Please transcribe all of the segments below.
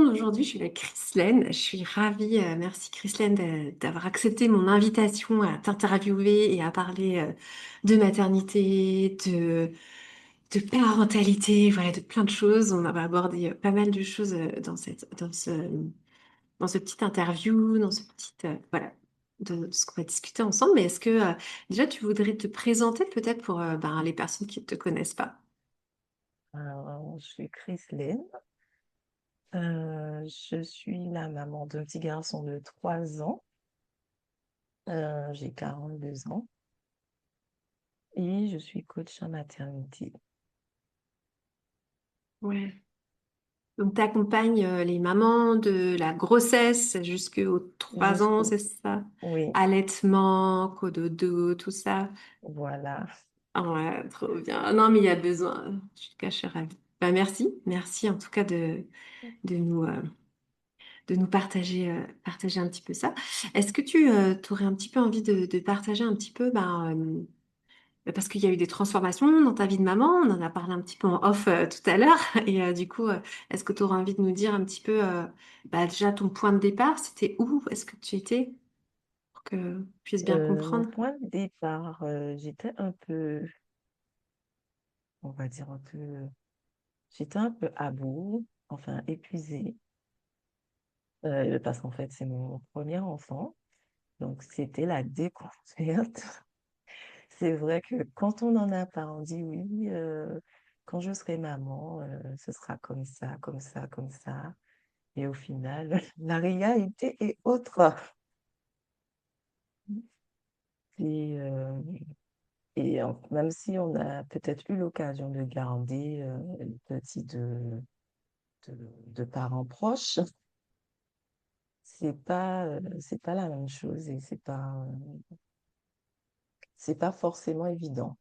aujourd'hui, je suis avec Chrislène. Je suis ravie, merci Chrislène d'avoir accepté mon invitation à t'interviewer et à parler de maternité, de parentalité, voilà, de plein de choses. On va aborder pas mal de choses dans ce petit interview, dans ce petit, voilà, de ce qu'on va discuter ensemble. Mais est-ce que déjà tu voudrais te présenter peut-être pour les personnes qui ne te connaissent pas? Alors, je suis Chrislène. Je suis la maman d'un petit garçon de 3 ans. J'ai 42 ans et je suis coach en maternité. Ouais. Donc, tu accompagnes les mamans de la grossesse jusqu'aux 3 ans, Jusqu'au... c'est ça? Oui, Allaitement, cododo, tout ça. voilà. Ah ouais, trop bien. Non, mais il y a besoin. Je suis je suis ravie. Merci. Merci en tout cas de nous, euh, de nous partager un petit peu ça. Est-ce que tu aurais un petit peu envie de partager un petit peu parce qu'il y a eu des transformations dans ta vie de maman, on en a parlé un petit peu en off tout à l'heure. Et du coup, est-ce que tu auras envie de nous dire un petit peu déjà ton point de départ, c'était où? Est-ce que tu étais? Pour que je puisse bien Mon comprendre. point de départ, j'étais un peu, on va dire un peu, j'étais un peu à bout, enfin épuisée, parce qu'en fait, c'est mon premier enfant. Donc, c'était la découverte. C'est vrai que quand on en a parlé, on dit oui, quand je serai maman, ce sera comme ça, comme ça, comme ça. Et au final, la réalité est autre. Et, euh, même si on a peut-être eu l'occasion de garder le petit de, de parents proches, c'est pas la même chose et c'est pas forcément évident.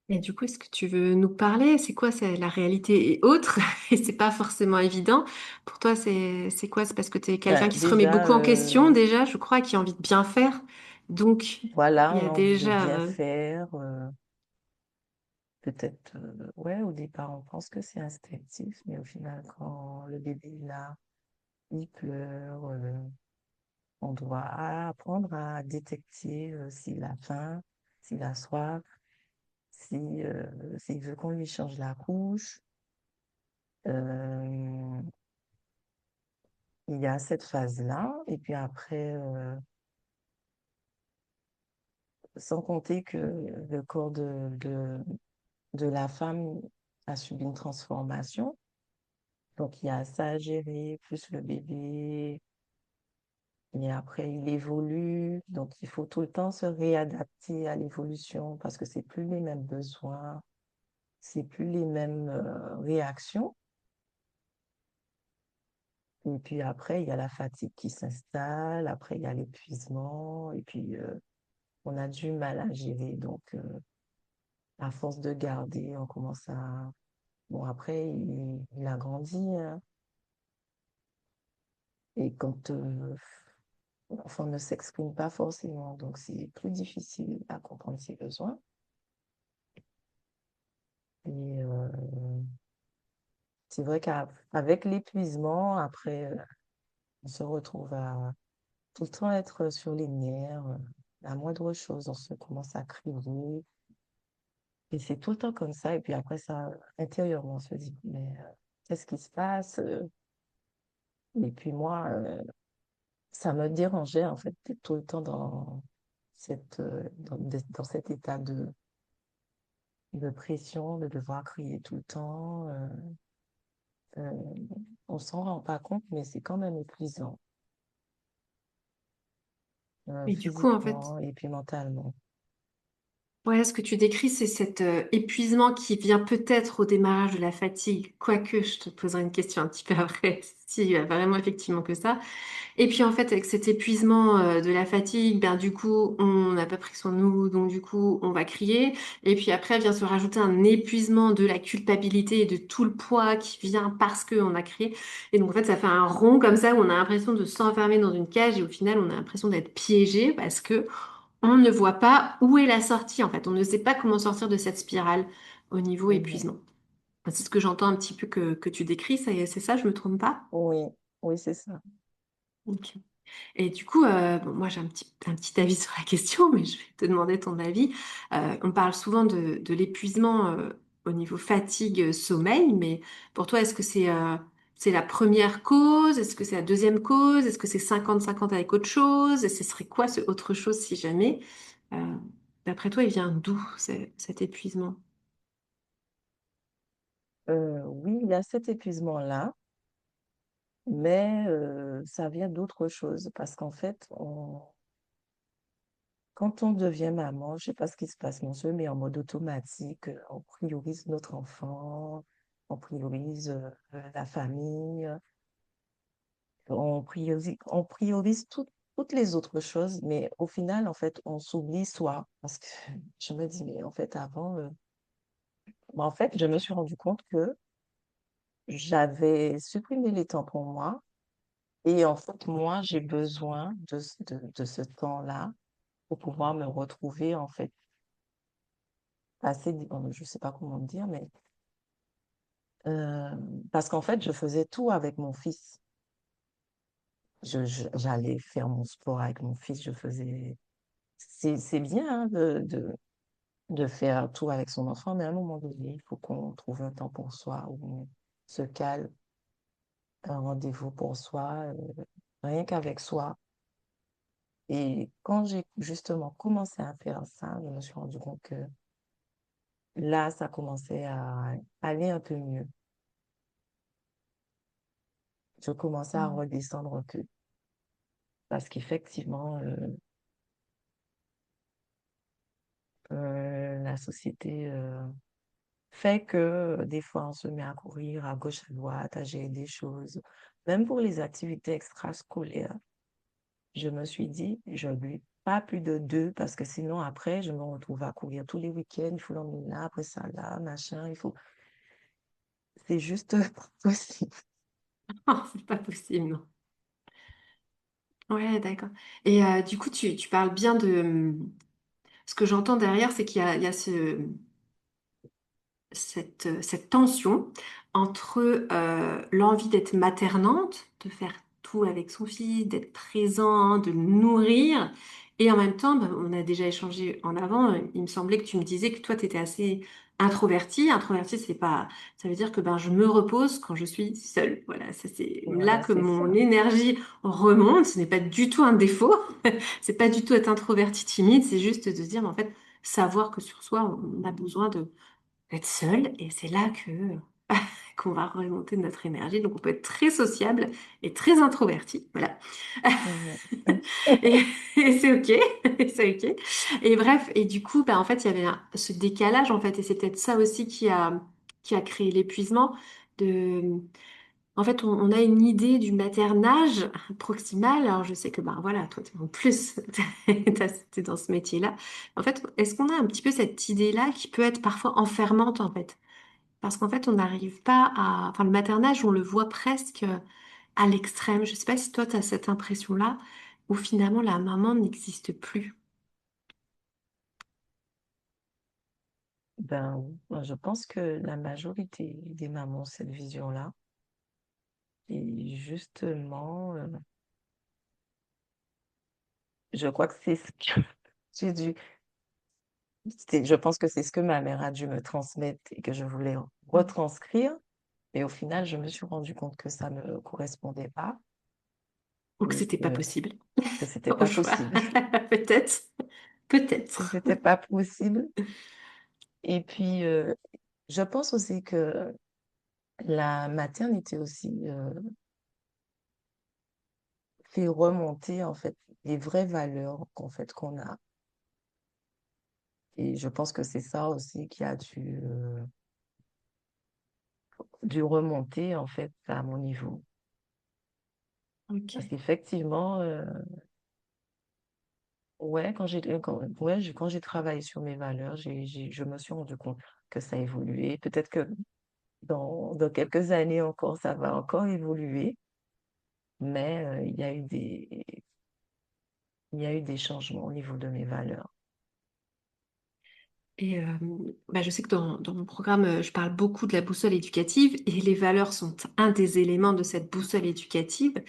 Et du coup, est-ce que tu veux nous parler? C'est quoi, la réalité est autre et c'est pas forcément évident. Pour toi, c'est quoi? C'est parce que tu es quelqu'un Ben, qui se remet déjà, beaucoup en question déjà, je crois, et qui a envie de bien faire. Donc, voilà, il y on a a envie de déjà... bien faire. Peut-être, ouais, au départ, on pense que c'est instinctif, mais au final, quand le bébé est là, il pleure, on doit apprendre à détecter s'il a faim, s'il a soif, s'il veut qu'on lui change la couche. Euh, il y a cette phase-là, et puis après, sans compter que le corps de la femme a subi une transformation. Donc, il y a ça à gérer, plus le bébé. Et après, il évolue, donc il faut tout le temps se réadapter à l'évolution parce que c'est plus les mêmes besoins, c'est plus les mêmes réactions. Et puis après, il y a la fatigue qui s'installe, après il y a l'épuisement, et puis on a du mal à gérer. Donc, à force de garder, on commence à... Bon, après, il a grandi, hein, et quand l'enfant ne s'exprime pas forcément, donc c'est plus difficile à comprendre ses besoins. Et c'est vrai qu'avec l'épuisement, après, on se retrouve à tout le temps être sur les nerfs. La moindre chose, on se commence à crier. Et c'est tout le temps comme ça. Et puis après, ça, intérieurement, on se dit, mais qu'est-ce qui se passe? Et puis moi, ça me dérangeait, en fait, d'être tout le temps dans dans cet état de pression, de devoir crier tout le temps. Euh, on s'en rend pas compte, mais c'est quand même épuisant. Et du coup, en fait, Physiquement et puis mentalement. ouais, ce que tu décris, c'est cet épuisement qui vient peut-être au démarrage de la fatigue. Quoique, je te poserai une question un petit peu après, s'il y a vraiment effectivement que ça. Et puis en fait, avec cet épuisement de la fatigue, ben du coup, on n'a pas pris soin de nous, donc du coup, on va crier. Et puis après, vient se rajouter un épuisement de la culpabilité et de tout le poids qui vient parce qu'on a crié. Et donc en fait, ça fait un rond comme ça où on a l'impression de s'enfermer dans une cage et au final, on a l'impression d'être piégé parce que on ne voit pas où est la sortie en fait. On ne sait pas comment sortir de cette spirale au niveau Mhm. épuisement. C'est ce que j'entends un petit peu que tu décris, c'est ça, je me trompe pas? Oui, oui, c'est ça. Ok. Et du coup, bon, moi j'ai un petit avis sur la question, mais je vais te demander ton avis. On parle souvent de l'épuisement au niveau fatigue, sommeil, mais pour toi, est-ce que c'est la première cause? Est-ce que c'est la deuxième cause? Est-ce que c'est 50-50 avec autre chose? Et ce serait quoi ce autre chose si jamais? Euh, D'après toi, il vient d'où cet épuisement? Oui, il y a cet épuisement-là, mais ça vient d'autre chose parce qu'en fait, quand on devient maman, je sais pas ce qui se passe, mais on se met en mode automatique, on priorise notre enfant, on priorise la famille, on priorise toutes les autres choses, mais au final, en fait, on s'oublie soi. Parce que je me dis, mais en fait, avant, en fait, je me suis rendu compte que j'avais supprimé les temps pour moi. Et en fait, moi, j'ai besoin de ce temps-là pour pouvoir me retrouver, en fait, je sais pas comment dire, mais euh, parce qu'en fait, je faisais tout avec mon fils. J'allais faire mon sport avec mon fils, c'est bien hein, de faire tout avec son enfant, mais à un moment donné, il faut qu'on trouve un temps pour soi, où on se calme, un rendez-vous pour soi, rien qu'avec soi. Et quand j'ai justement commencé à faire ça, je me suis rendu compte que là, ça commençait à aller un peu mieux. Je commençais à redescendre un peu parce qu'effectivement, la société fait que des fois, on se met à courir à gauche, à droite, à gérer des choses. Même pour les activités extrascolaires, je me suis dit, je ne veux pas plus de deux parce que sinon, après, je me retrouve à courir tous les week-ends. Il faut l'emmener là, après ça, là, machin. Il faut. C'est juste pas possible. Oh, c'est pas possible, non. Ouais, d'accord. Et du coup, tu parles bien de... Ce que j'entends derrière, c'est qu'il y a cette tension entre l'envie d'être maternante, de faire tout avec son fils, d'être présent, de le nourrir, et en même temps, ben, on a déjà échangé en avant, il me semblait que tu me disais que toi, tu étais assez introverti. Introverti, c'est pas, ça veut dire que ben, je me repose quand je suis seule. Voilà, ça, c'est là Voilà, que c'est mon ça. énergie remonte. Ce n'est pas du tout un défaut. C'est pas du tout être introverti timide, c'est juste de se dire, mais en fait, savoir que sur soi, on a besoin de être seul et c'est là que qu'on va remonter notre énergie. Donc on peut être très sociable et très introverti, voilà. Mhm. Et, et c'est ok, et c'est ok. Et bref, et du coup, bah, en fait, il y avait ce décalage en fait, et c'est peut-être ça aussi qui a créé l'épuisement. De, en fait, on a une idée du maternage proximal. Alors je sais que bah voilà, toi, en plus, t'es dans ce métier-là. En fait, est-ce qu'on a un petit peu cette idée-là qui peut être parfois enfermante en fait? Parce qu'en fait, on n'arrive pas à... Enfin, le maternage, on le voit presque à l'extrême. Je ne sais pas si toi, tu as cette impression-là, où finalement, la maman n'existe plus. Ben, oui. Moi, je pense que la majorité des mamans ont cette vision-là. Et justement, je crois que c'est ce que j'ai dû, je pense que c'est ce que ma mère a dû me transmettre et que je voulais retranscrire. Et au final, je me suis rendu compte que ça ne me correspondait pas Ou que et c'était pas possible. que c'était Au pas choix. possible, Peut-être. que Peut-être. c'était pas possible. Et puis, je pense aussi que la maternité aussi fait remonter en fait les vraies valeurs qu'en fait qu'on a. Et je pense que c'est ça aussi qui a dû remonter en fait à mon niveau. Parce Ok. qu'effectivement, ouais, quand j'ai travaillé sur mes valeurs, je me suis rendu compte que ça évoluait. Peut-être que dans quelques années encore, ça va encore évoluer, mais il y a eu des changements au niveau de mes valeurs. Et bah, je sais que dans mon programme, je parle beaucoup de la boussole éducative et les valeurs sont un des éléments de cette boussole éducative.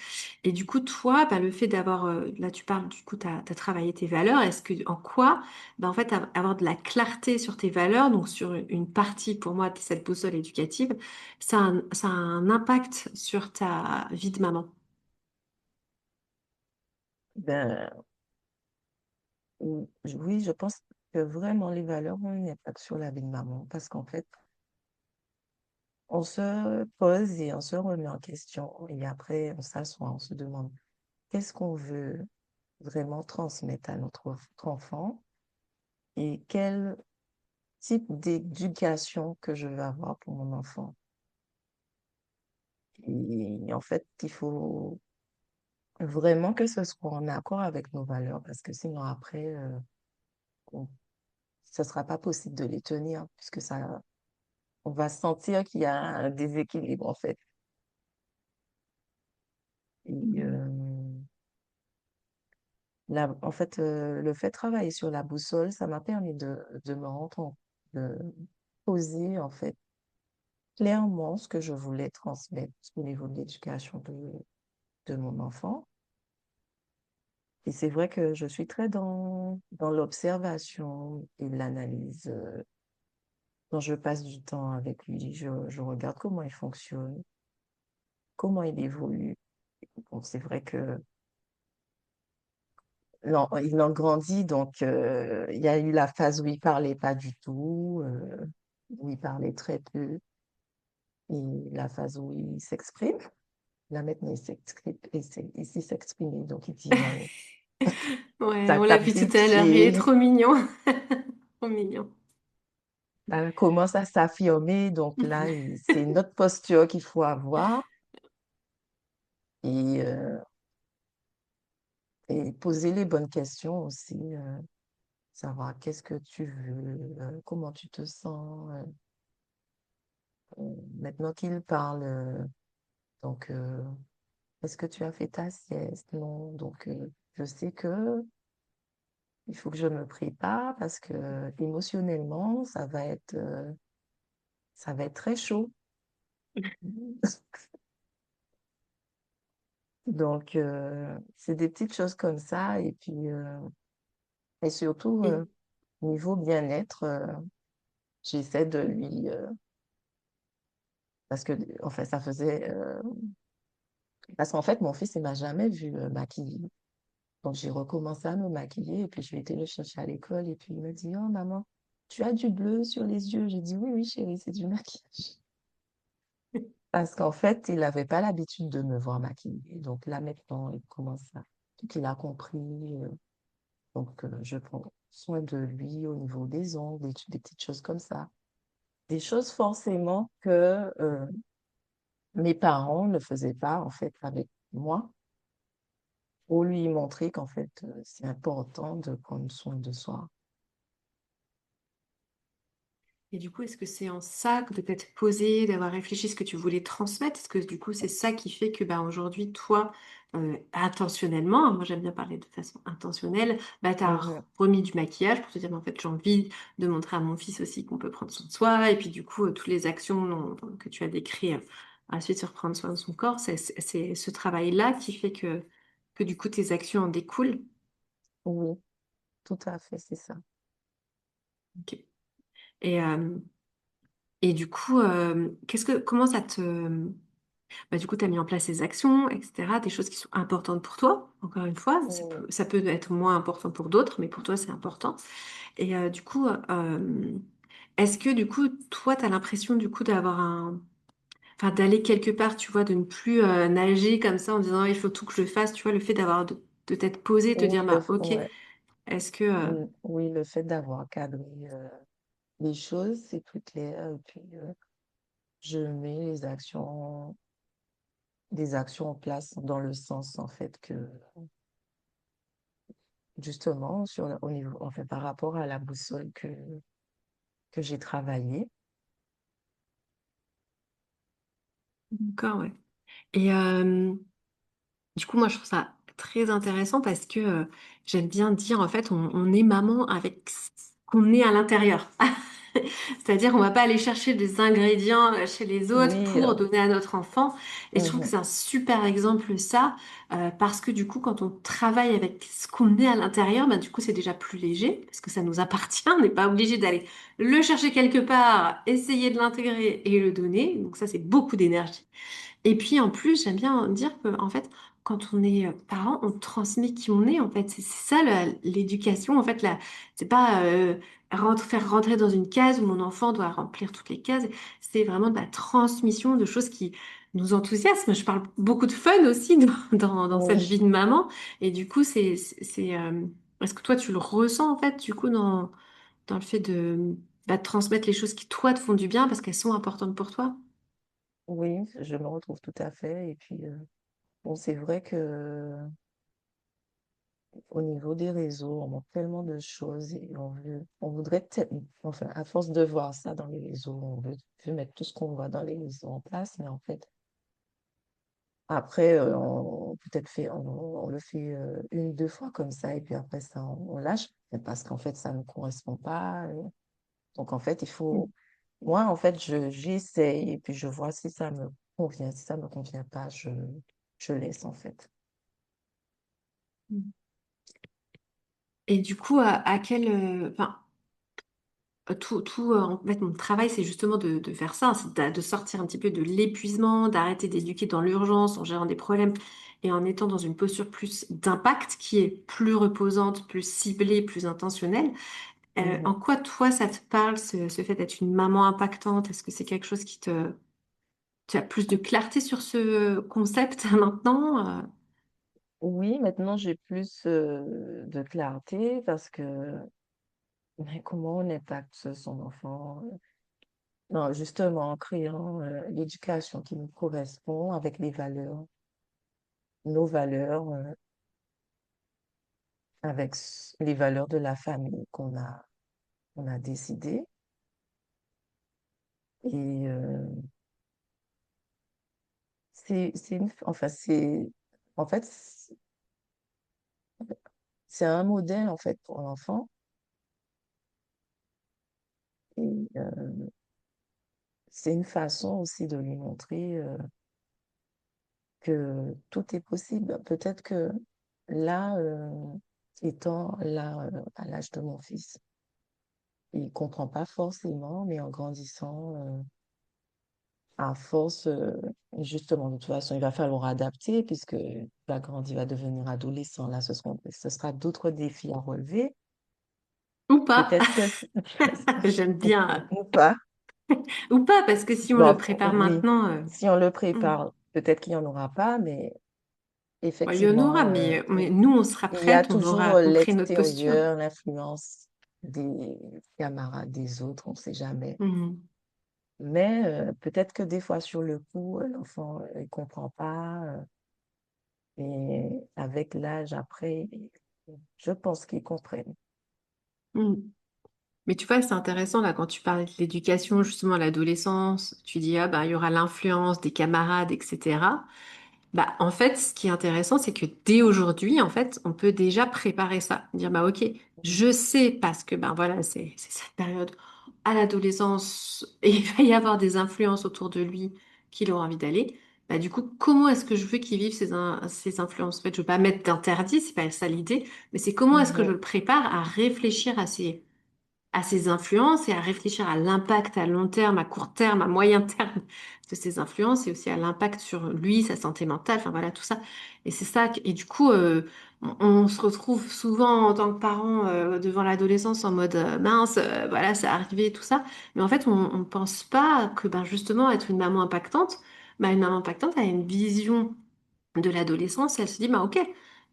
Et du coup, toi, bah, le fait d'avoir, là tu parles, du coup, tu as travaillé tes valeurs. Est-ce que, en quoi, bah, en fait, avoir de la clarté sur tes valeurs, donc sur une partie pour moi de cette boussole éducative, ça a un impact sur ta vie de maman. Ben, oui, je pense que vraiment les valeurs ont un impact sur la vie de maman parce qu'en fait, on se pose et on se remet en question et après on s'assoit, on se demande qu'est-ce qu'on veut vraiment transmettre à notre enfant et quel type d'éducation que je veux avoir pour mon enfant. Et en fait, il faut vraiment que ce soit en accord avec nos valeurs parce que sinon après, on- ce sera pas possible de les tenir puisque ça, on va sentir qu'il y a un déséquilibre en fait. Et, en fait, le fait de travailler sur la boussole, ça m'a permis de me rendre compte, de poser en fait clairement ce que je voulais transmettre au niveau de l'éducation de mon enfant. Et c'est vrai que je suis très dans l'observation et l'analyse. Quand je passe du temps avec lui, je regarde comment il fonctionne, comment il évolue. Bon, c'est vrai que non, il en grandit, donc il y a eu la phase où il parlait pas du tout, où il parlait très peu, et la phase où il s'exprime. Là maintenant, il s'exprime, il sait s'exprimer, donc il dit non, Ouais, ça on l'a tape vu tout des à l'heure, il est pieds, trop mignon. Trop mignon. ça commence à s'affirmer, donc là, c'est une autre posture qu'il faut avoir et, euh, et poser les bonnes questions aussi, savoir qu'est-ce que tu veux, comment tu te sens. Maintenant qu'il parle, donc, est-ce que tu as fait ta sieste? Non. Donc, je sais que il faut que je me prépare parce que émotionnellement, ça va être très chaud. Donc, c'est des petites choses comme ça. Et puis, et surtout, Et, niveau bien-être, j'essaie de lui, parce que, en fait, parce qu'en fait, mon fils, il m'a jamais vu maquiller. Donc, j'ai recommencé à me maquiller et puis je vais été le chercher à l'école et puis il me dit, oh maman, tu as du bleu sur les yeux. J'ai dit, oui, oui, chérie, c'est du maquillage. Parce qu'en fait, il n'avait pas l'habitude de me voir maquiller. Donc là, maintenant, il commence à... Donc, il a compris. Donc, je prends soin de lui au niveau des ongles, des petites choses comme ça. Des choses forcément que mes parents ne faisaient pas, en fait, avec moi, pour lui montrer qu'en fait, c'est important de prendre soin de soi. et du coup, est-ce que c'est en ça que de t'être posé, d'avoir réfléchi ce que tu voulais transmettre? Est-ce que du coup, c'est ça qui fait que bah, aujourd'hui, toi, intentionnellement, hein, moi j'aime bien parler de façon intentionnelle, bah, tu as Mhm. remis du maquillage pour te dire, mais en fait, j'ai envie de montrer à mon fils aussi qu'on peut prendre soin de soi. Et puis du coup, toutes les actions que tu as décrites ensuite sur prendre soin de son corps, c'est ce travail-là qui fait que du coup, tes actions en découlent. Oui, tout à fait, c'est ça. Ok. Et, et du coup, comment ça te... Bah, du coup, tu as mis en place ces actions, etc., des choses qui sont importantes pour toi. Encore une fois, Oui, ça peut être moins important pour d'autres, mais pour toi, c'est important. Et du coup, est-ce que du coup, toi, tu as l'impression du coup d'avoir enfin, d'aller quelque part, tu vois, de ne plus nager comme ça en disant il faut tout que je fasse, tu vois, le fait de t'être posé, te dire oui, bah ok, ouais. est-ce que Oui, le fait d'avoir cadré les choses, c'est plus clair. Et puis, je mets des actions en place dans le sens, en fait, que, justement, au niveau, en fait, par rapport à la boussole que j'ai travaillée. d'accord, ouais. Et du coup, moi, je trouve ça très intéressant parce que j'aime bien dire, en fait, on est maman avec qu'on est à l'intérieur. C'est-à-dire, on va pas aller chercher des ingrédients chez les autres Oui, pour donner à notre enfant. Et je trouve que mhm, c'est un super exemple, ça, parce que du coup, quand on travaille avec ce qu'on est à l'intérieur, bah, du coup, c'est déjà plus léger, parce que ça nous appartient. On n'est pas obligé d'aller le chercher quelque part, essayer de l'intégrer et le donner. Donc ça, c'est beaucoup d'énergie. Et puis en plus, j'aime bien dire que en fait, quand on est parent, on transmet qui on est. En fait, c'est ça l'éducation. En fait, là, c'est pas faire rentrer dans une case où mon enfant doit remplir toutes les cases. C'est vraiment de la transmission de choses qui nous enthousiasment. Je parle beaucoup de fun aussi dans cette vie oui, de maman. Et du coup, est-ce que toi, tu le ressens en fait, du coup, dans le fait de transmettre les choses qui toi te font du bien parce qu'elles sont importantes pour toi? oui, je me retrouve tout à fait. Et puis, bon, c'est vrai que au niveau des réseaux, on montre tellement de choses et on voudrait, enfin, à force de voir ça dans les réseaux, veut mettre tout ce qu'on voit dans les réseaux en place, mais en fait, après, on peut-être on le fait une, deux fois comme ça, et puis après ça, on lâche, mais parce qu'en fait, ça ne correspond pas. Donc, en fait, moi, en fait, j'essaye, et puis je vois si ça me convient. Si ça me convient pas, je laisse, en fait. Et du coup, à quel, enfin, en fait, mon travail, c'est justement de faire ça, c'est de sortir un petit peu de l'épuisement, d'arrêter d'éduquer dans l'urgence, en gérant des problèmes et en étant dans une posture plus d'impact, qui est plus reposante, plus ciblée, plus intentionnelle. En Mhm. quoi, toi, ça te parle, ce fait d'être une maman impactante? Est-ce que c'est quelque chose tu as plus de clarté sur ce concept maintenant? Oui, maintenant j'ai plus de clarté parce que mais comment on impacte son enfant? Non, justement, en créant l'éducation qui nous correspond avec les valeurs, nos valeurs, avec les valeurs de la famille qu'on a décidé. Et enfin, en fait, c'est un modèle en fait pour l'enfant. Et c'est une façon aussi de lui montrer que tout est possible. Peut-être que là, étant là, à l'âge de mon fils, il comprend pas forcément, mais en grandissant, à force, justement, de toute façon, il va falloir adapter puisque il va grandir, il va devenir adolescent. Là, ce sera d'autres défis à relever. Ou pas? Peut-être que, J'aime bien. ou pas. Ou pas, parce que si on le Bon, prépare oui, maintenant, si on le hmm, prépare, peut-être qu'il n'y en aura pas, mais bon, il y en aura, effectivement, mais nous, on sera il y a prête, on toujours aura compris notre posture. l'extérieur, l'influence des camarades, des autres, on ne sait jamais. Hmm, Mais peut-être que des fois, sur le coup, l'enfant ne comprend pas. Et avec l'âge, après, je pense qu'ils comprennent. hmm. Mais tu vois, c'est intéressant là quand tu parles de l'éducation justement à l'adolescence, tu dis ah bah il y aura l'influence des camarades, etc. Bah, en fait, ce qui est intéressant, c'est que dès aujourd'hui, en fait, on peut déjà préparer ça. Dire, bah, ok, Mhm. je sais parce que, ben voilà, c'est cette période à l'adolescence et il va y avoir des influences autour de lui qu'il aura envie d'aller. Bah, du coup, comment est-ce que je veux qu'il vive ces influences? En fait, je veux pas mettre d'interdit, c'est pas ça l'idée, mais c'est comment est-ce que je Mhm. le prépare à réfléchir à ces influences et à réfléchir à l'impact à long terme, à court terme, à moyen terme de ces influences et aussi à l'impact sur lui, sa santé mentale, enfin voilà, tout ça. Et c'est ça, et du coup, on se retrouve souvent en tant que parent devant l'adolescence en mode mince, voilà, c'est arrivé, tout ça. Mais en fait, on ne pense pas que ben, justement, être une maman impactante, ben, une maman impactante a une vision de l'adolescence, elle se dit, bah ok,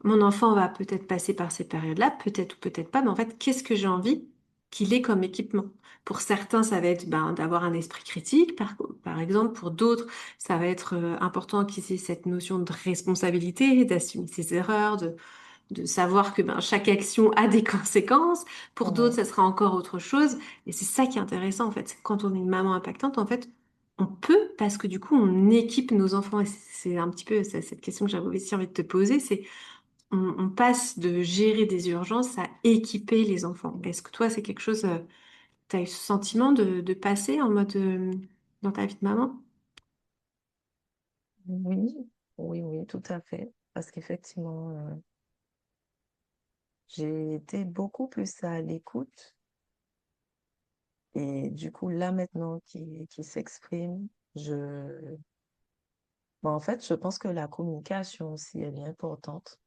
mon enfant va peut-être passer par ces périodes-là, peut-être ou peut-être pas, mais en fait, qu'est-ce que j'ai envie qu'il ait comme équipement? Pour certains, ça va être ben, d'avoir un esprit critique, par exemple. Pour d'autres, ça va être important qu'ils aient cette notion de responsabilité, d'assumer ses erreurs, de savoir que ben, chaque action a des conséquences. Pour d'autres, Mhm. ça sera encore autre chose. Et c'est ça qui est intéressant, en fait. Quand on est une maman impactante, en fait, on peut, parce que du coup, on équipe nos enfants. Et c'est un petit peu cette question que j'avais aussi envie de te poser, c'est on passe de gérer des urgences à équiper les enfants. Est-ce que toi, c'est quelque chose, tu as eu ce sentiment de passer en mode dans ta vie de maman? Oui, oui, oui, tout à fait. Parce qu'effectivement, j'ai été beaucoup plus à l'écoute. Et du coup, là maintenant qui s'exprime, en fait, je pense que la communication aussi, elle est importante.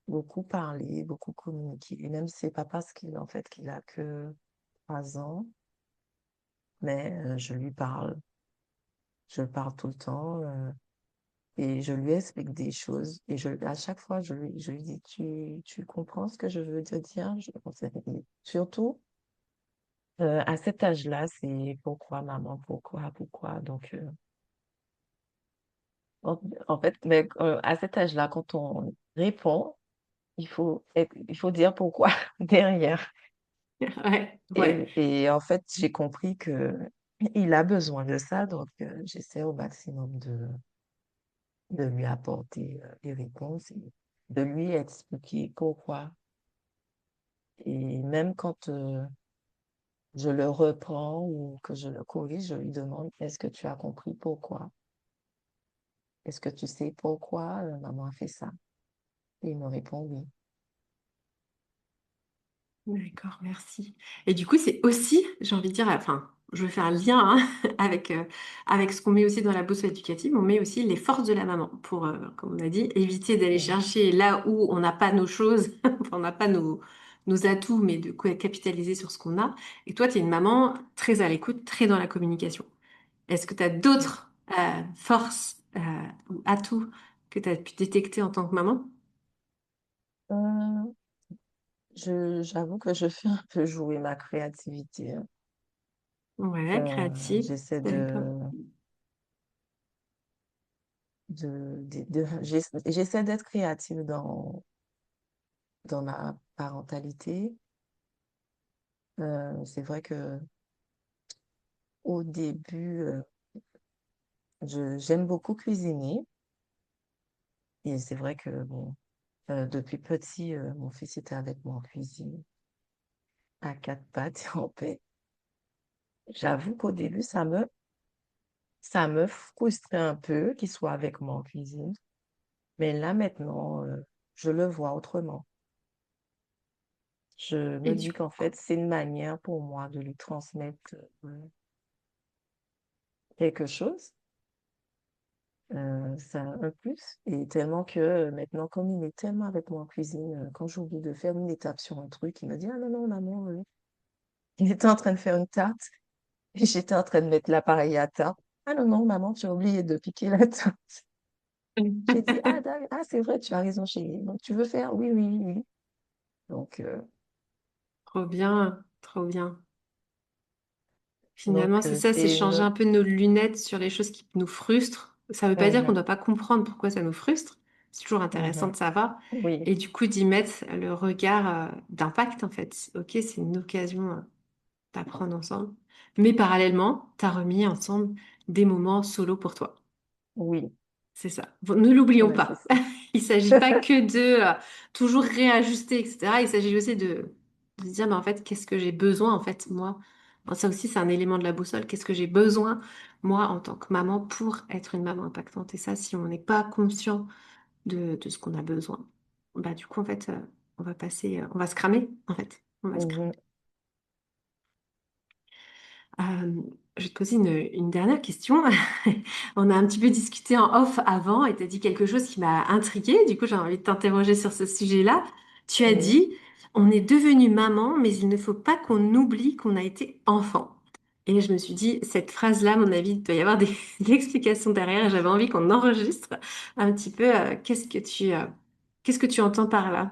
Beaucoup parler, beaucoup communiquer. Et même si c'est pas parce en fait, qu'il a que 3 ans, mais je parle tout le temps, et je lui explique des choses. Et à chaque fois, je lui dis, tu comprends ce que je veux te dire? Surtout, à cet âge-là, c'est pourquoi, maman, pourquoi. Donc, en, en fait, mais, à cet âge-là, quand on répond, il faut dire pourquoi derrière. Ouais, ouais. Et en fait, j'ai compris que il a besoin de ça, donc j'essaie au maximum de lui apporter des réponses et de lui expliquer pourquoi. Et même quand je le reprends ou que je le corrige, je lui demande, est-ce que tu as compris pourquoi? Est-ce que tu sais pourquoi maman a fait ça? Et il me répond oui. D'accord, merci. Et du coup, c'est aussi, j'ai envie de dire, enfin, je veux faire un lien hein, avec ce qu'on met aussi dans la boussole éducative, on met aussi les forces de la maman pour, comme on a dit, éviter d'aller Mhm. chercher là où on n'a pas nos choses, on n'a pas nos atouts, mais de quoi capitaliser sur ce qu'on a. Et toi, tu es une maman très à l'écoute, très dans la communication. Est-ce que tu as d'autres forces ou atouts que tu as pu détecter en tant que maman? Euh, j'avoue que je fais un peu jouer ma créativité, hein. Ouais, créative, J'essaie d'accord. j'essaie d'être créative dans ma parentalité. C'est vrai que au début, j'aime beaucoup cuisiner et c'est vrai que bon, depuis petit, mon fils était avec moi en cuisine à quatre pattes et en paix. J'avoue qu'au début, ça me frustrait un peu qu'il soit avec moi en cuisine, mais là maintenant, je le vois autrement. Je Et me du dis qu'en fait, c'est une manière pour moi de lui transmettre quelque chose. C'est un plus. Et tellement que maintenant, comme il est tellement avec moi en cuisine, quand j'oublie de faire une étape sur un truc, il me dit, ah non, non, maman, il était en train de faire une tarte et j'étais en train de mettre l'appareil à tarte. Ah non, non, maman, tu as oublié de piquer la tarte. J'ai dit, ah, c'est vrai, tu as raison, chérie. Donc, tu veux faire? Oui, oui, oui. Donc, Trop bien, trop bien. Finalement, donc c'est ça, c'est c'est changer une... un peu nos lunettes sur les choses qui nous frustrent. Ça ne veut pas dire qu'on ne Mhm, doit pas comprendre pourquoi ça nous frustre. C'est toujours intéressant mhm. de savoir. Oui, Et du coup, d'y mettre le regard d'impact, en fait. Ok, c'est une occasion d'apprendre ensemble. Mais parallèlement, tu as remis ensemble des moments solo pour toi. oui, C'est ça. Ne l'oublions ouais, c'est pas. ça. Il ne s'agit pas que de toujours réajuster, etc. Il s'agit aussi de se dire, mais en fait, qu'est-ce que j'ai besoin, en fait, moi? Bon, ça aussi, c'est un élément de la boussole. Qu'est-ce que j'ai besoin, moi, en tant que maman, pour être une maman impactante? Et ça, si on n'est pas conscient de ce qu'on a besoin, bah, du coup, en fait, on va passer, on va se cramer, en fait. On va se cramer. Mhm, Euh, je vais te poser une dernière question. On a un petit peu discuté en off avant et tu as dit quelque chose qui m'a intriguée. Du coup, j'ai envie de t'interroger sur ce sujet-là. Tu as oui. dit, on est devenu maman, mais il ne faut pas qu'on oublie qu'on a été enfant. Et je me suis dit, cette phrase-là, à mon avis, il doit y avoir des explications derrière et j'avais envie qu'on enregistre un petit peu qu'est-ce que tu entends par là?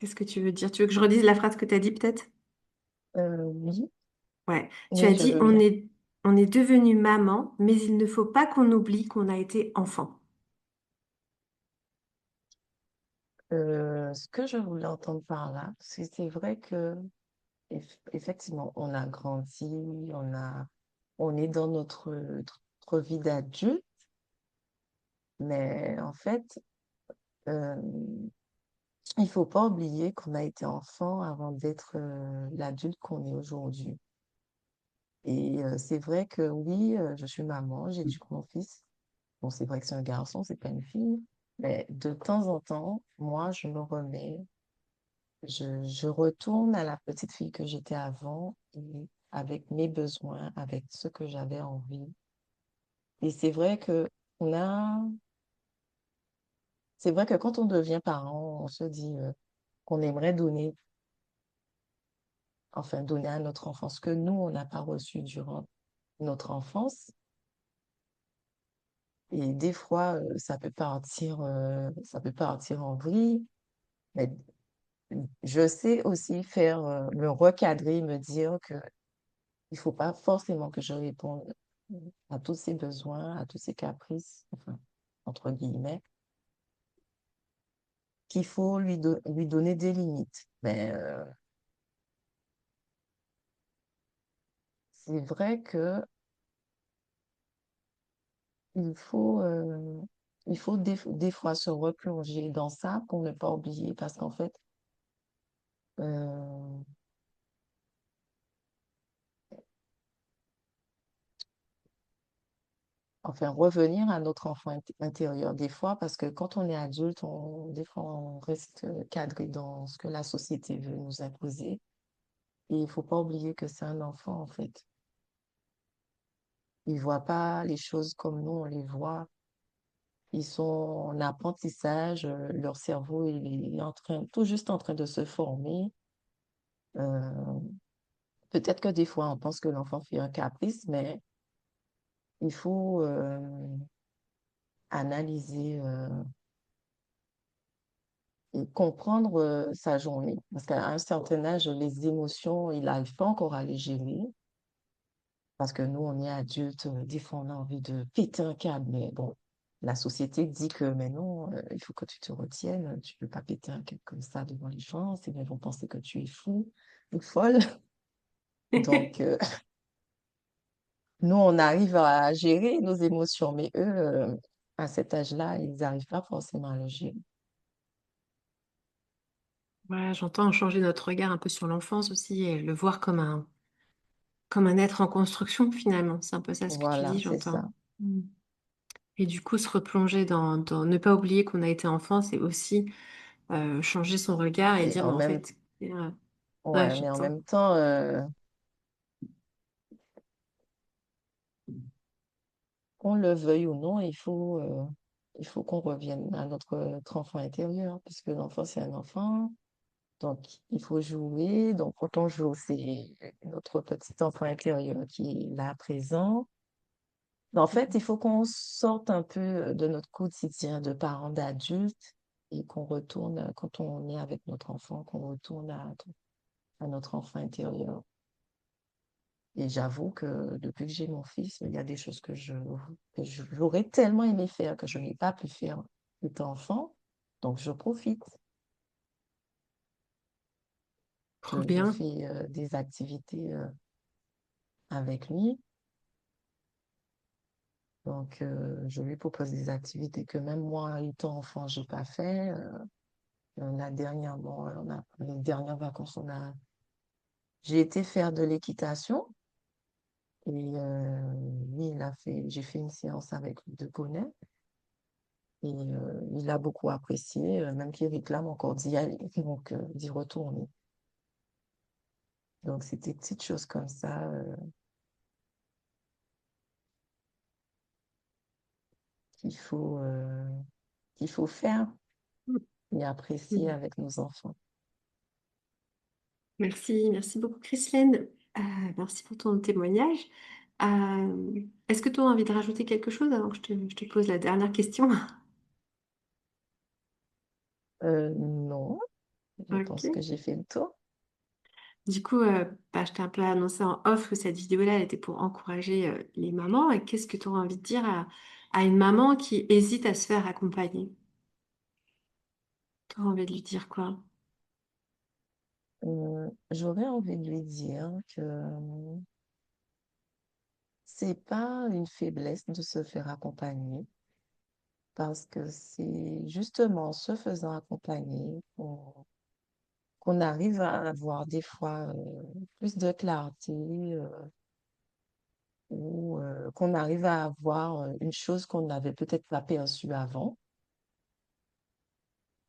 Qu'est-ce que tu veux dire? Tu veux que je redise la phrase que tu as dit peut-être? Oui, Ouais, tu as oui, je dit veux bien. on est devenu maman, mais il ne faut pas qu'on oublie qu'on a été enfant. Ce que je voulais entendre par là, c'est vrai que effectivement, on a grandi, on est dans notre vie d'adulte, mais en fait, euh, il faut pas oublier qu'on a été enfant avant d'être l'adulte qu'on est aujourd'hui. Et c'est vrai que oui, je suis maman, j'éduque mon fils. Bon, c'est vrai que c'est un garçon, c'est pas une fille. Mais de temps en temps, moi, je me remets, je retourne à la petite fille que j'étais avant, et avec mes besoins, avec ce que j'avais envie. Et on a, c'est vrai que quand on devient parent, on se dit qu'on aimerait donner à notre enfant ce que nous, on n'a pas reçu durant notre enfance. Et des fois, ça peut partir en vrille. Mais je sais aussi me recadrer, me dire que il faut pas forcément que je réponde à tous ses besoins, à tous ses caprices, enfin, entre guillemets, qu'il faut lui donner des limites. Mais c'est vrai que il faut, euh, il faut des fois se replonger dans ça pour ne pas oublier, parce qu'en fait, euh, enfin, revenir à notre enfant intérieur des fois, parce que quand on est adulte, des fois, on reste cadré dans ce que la société veut nous imposer. Et il faut pas oublier que c'est un enfant, en fait. Ils voient pas les choses comme nous, on les voit. Ils sont en apprentissage, leur cerveau il est tout juste en train de se former. Euh, Peut-être que des fois, on pense que l'enfant fait un caprice, mais il faut analyser et comprendre sa journée. Parce qu'à un certain âge, les émotions, il n'arrive pas encore à les gérer. Parce que nous, on est adultes, des fois, on a envie de péter un câble. Mais bon, la société dit que, mais non, il faut que tu te retiennes. Tu peux pas péter un câble comme ça devant les gens. Sinon, ils vont penser que tu es fou ou folle. Donc, nous, on arrive à gérer nos émotions. Mais eux, à cet âge-là, ils n'arrivent pas forcément à le gérer. Voilà, j'entends changer notre regard un peu sur l'enfance aussi et le voir comme un être en construction finalement. C'est un peu ça ce que tu Voilà, dis, c'est j'entends. ça. Mm. Et du coup, se replonger dans ne pas oublier qu'on a été enfant, c'est aussi changer son regard et Et dire, mais en en même, fait, ouais, ouais, mais en j'entends. même temps, qu'on le veuille ou non, il faut qu'on revienne à notre enfant intérieur, parce que l'enfant, c'est un enfant, donc il faut jouer. Donc, quand on joue, c'est notre petit enfant intérieur qui est là présent. En fait, il faut qu'on sorte un peu de notre quotidien de parents d'adultes et qu'on retourne, quand on est avec notre enfant, qu'on retourne à notre enfant intérieur. Et j'avoue que depuis que j'ai mon fils, il y a des choses j'aurais tellement aimé faire que je n'ai pas pu faire étant enfant. Donc, je profite. Trop Je bien. fais des activités avec lui. Donc, je lui propose des activités que même moi, étant enfant, j'ai pas fait. Dernièrement, les dernières vacances, j'ai été faire de l'équitation. Et lui, j'ai fait une séance avec lui de poney. Et il a beaucoup apprécié, même qu'il réclame encore d'y aller, donc d'y retourner. Donc, c'est des petites choses comme ça qu'il faut, euh, qu'il faut faire et apprécier Mm. avec nos enfants. Merci, merci beaucoup, Christine. Merci pour ton témoignage. Est-ce que tu as envie de rajouter quelque chose avant que je te pose la dernière question? Non, je pense que Ok. j'ai fait le tour. Du coup, je t'ai un peu annoncé en off que cette vidéo-là, elle était pour encourager les mamans. Et qu'est-ce que tu aurais envie de dire à une maman qui hésite à se faire accompagner? Tu aurais envie de lui dire quoi? J'aurais envie de lui dire que c'est pas une faiblesse de se faire accompagner. parce que c'est justement en se faisant accompagner qu'on arrive à avoir des fois plus de clarté ou qu'on arrive à avoir une chose qu'on n'avait peut-être pas perçue avant.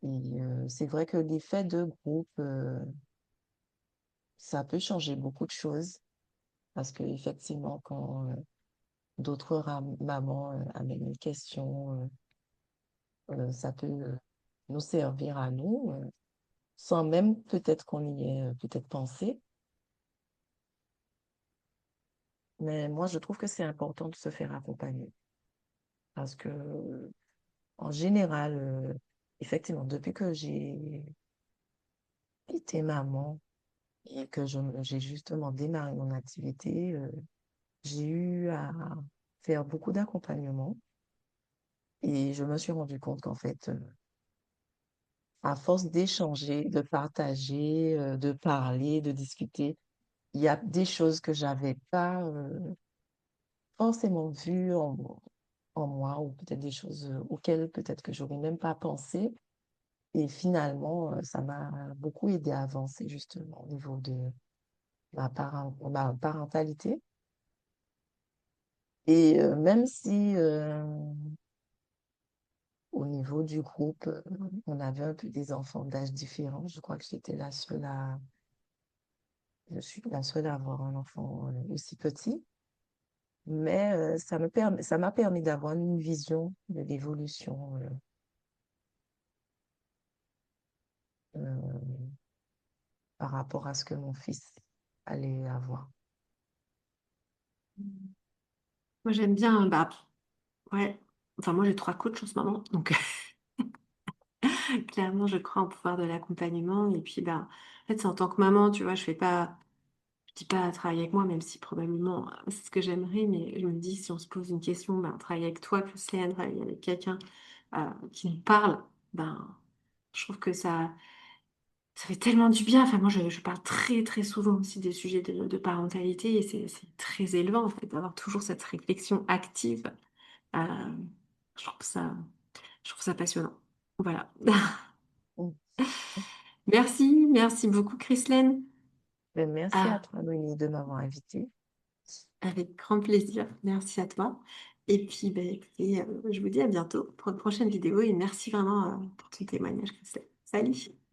Et c'est vrai que l'effet de groupe, ça peut changer beaucoup de choses parce que effectivement, quand d'autres mamans amènent une question, ça peut nous servir à nous, sans même peut-être qu'on y ait peut-être pensé. Mais moi, je trouve que c'est important de se faire accompagner parce que, en général, effectivement, depuis que j'ai été maman et que j'ai justement démarré mon activité, j'ai eu à faire beaucoup d'accompagnement et je me suis rendu compte qu'en fait, à force d'échanger, de partager, de parler, de discuter, il y a des choses que j'avais pas forcément vues en moi ou peut-être des choses auxquelles peut-être que j'aurais même pas pensé. Et finalement, ça m'a beaucoup aidé à avancer justement au niveau de ma parentalité. Et même si au niveau du groupe, on avait un peu des enfants d'âge différents, je crois que je suis la seule à avoir un enfant aussi petit. Mais ça m'a permis d'avoir une vision de l'évolution euh, par rapport à ce que mon fils allait avoir. Moi, j'aime bien, bah, ouais. Enfin, moi, j'ai trois coachs en ce moment, donc clairement, je crois en pouvoir de l'accompagnement. Et puis, bah, en fait, c'est en tant que maman, tu vois, je dis pas travailler avec moi, même si probablement c'est ce que j'aimerais, mais je me dis, si on se pose une question, ben, travailler avec toi, Christelle, travailler avec quelqu'un qui nous parle, ben, je trouve que ça fait tellement du bien. Enfin, moi, je parle très, très souvent aussi des sujets de parentalité et c'est très élevant, en fait, d'avoir toujours cette réflexion active. Euh, je trouve ça, je trouve ça passionnant. Voilà. Mm. Merci, merci beaucoup, Christelle. Ben, merci à Ah, toi, Noémie, de m'avoir invitée. avec grand plaisir. Merci à toi. Et puis, bah, écoutez, je vous dis à bientôt pour une prochaine vidéo et merci vraiment pour ton témoignage, Christelle. Salut!